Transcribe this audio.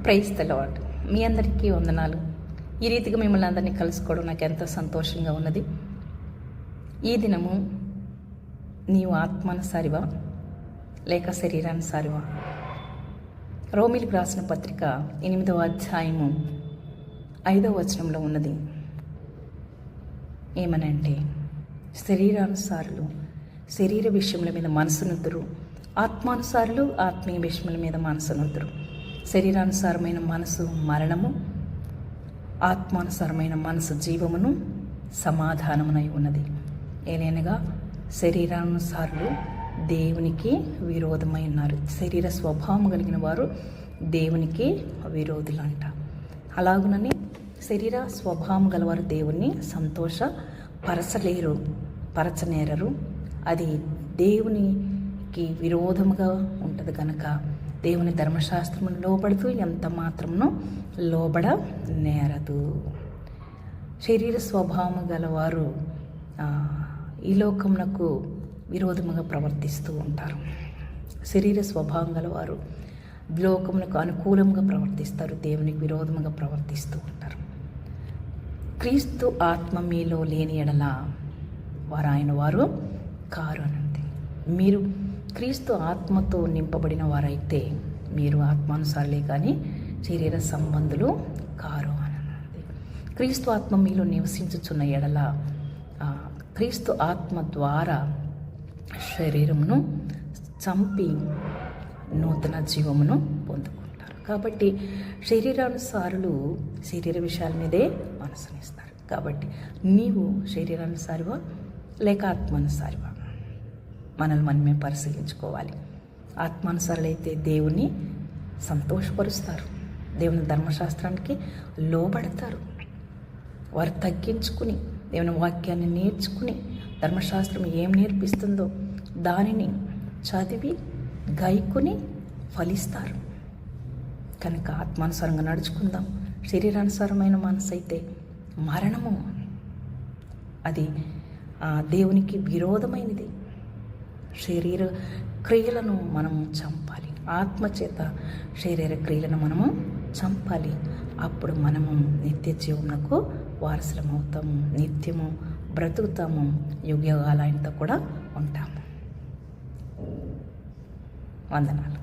Praise the lord. మీ అందరికీ వందనాలు. ఈ రీతిగా మిమ్మల్ని అందరినీ కలుసుకోవడం నాకు ఎంతో సంతోషంగా ఉన్నది. ఈ దినము నీవు ఆత్మానుసారివా లేక శరీరానుసారివా? రోమిలకు రాసిన పత్రిక 8వ అధ్యాయము 5వ వచనంలో ఉన్నది. ఏమనంటే, శరీరానుసారులు శరీర విషయముల మీద మనసునుద్దురు, ఆత్మానుసారులు ఆత్మీయ విషయముల మీద మనసునుద్దురు. శరీరానుసారమైన మనసు మరణము, ఆత్మానుసారమైన మనసు జీవమును సమాధానమునై ఉన్నది. ఏలైనగా శరీరానుసారులు దేవునికి విరోధమై ఉన్నారు. శరీర స్వభావం కలిగిన వారు దేవునికి విరోధులు అంట. అలాగునని శరీర స్వభావం గలవారు దేవుణ్ణి పరచనేరరు. అది దేవునికి విరోధముగా ఉంటుంది కనుక దేవుని ధర్మశాస్త్రమును లోబడుతూ ఎంత మాత్రమును లోబడ నేరదు. శరీర స్వభావము గలవారు ఈ లోకమునకు విరోధముగా ప్రవర్తిస్తూ ఉంటారు. శరీర స్వభావం గలవారు లోకమునకు అనుకూలంగా ప్రవర్తిస్తారు, దేవునికి విరోధముగా ప్రవర్తిస్తూ ఉంటారు. క్రీస్తు ఆత్మ మీలో లేని ఎడల వారు ఆయన వారు కారు అనంది. మీరు క్రీస్తు ఆత్మతో నింపబడిన వారైతే మీరు ఆత్మానుసారులే కానీ శరీర సంబంధులు కారు అన్నది. క్రీస్తు ఆత్మ మీలో నివసించుచున్న ఎడల క్రీస్తు ఆత్మ ద్వారా శరీరమును చంపి నూతన జీవమును పొందుకుంటారు. కాబట్టి శరీరానుసారులు శరీర విషయాల మీదే మనసునిస్తారు. కాబట్టి నీవు శరీరానుసారివా లేక ఆత్మానుసారివా? మనల్ని మనమే పరిశీలించుకోవాలి. ఆత్మానుసారులైతే దేవుని సంతోషపరుస్తారు, దేవుని ధర్మశాస్త్రానికి లోబడతారు. వారు తగ్గించుకుని దేవుని వాక్యాన్ని నేర్చుకుని ధర్మశాస్త్రం ఏం నేర్పిస్తుందో దానిని చదివి గైకుని ఫలిస్తారు. కనుక ఆత్మానుసారంగా నడుచుకుందాం. శరీరానుసారమైన మనసు అయితే మరణము, అది దేవునికి విరోధమైనది. శరీర క్రియలను మనము చంపాలి, ఆత్మచేత శరీర క్రియలను మనము చంపాలి. అప్పుడు మనము నిత్య జీవమునకు వారసులమవుతాము, నిత్యము బ్రతుకుతాము, యుగయుగాలు ఆయనతో కూడా ఉంటాము. వందనాలు.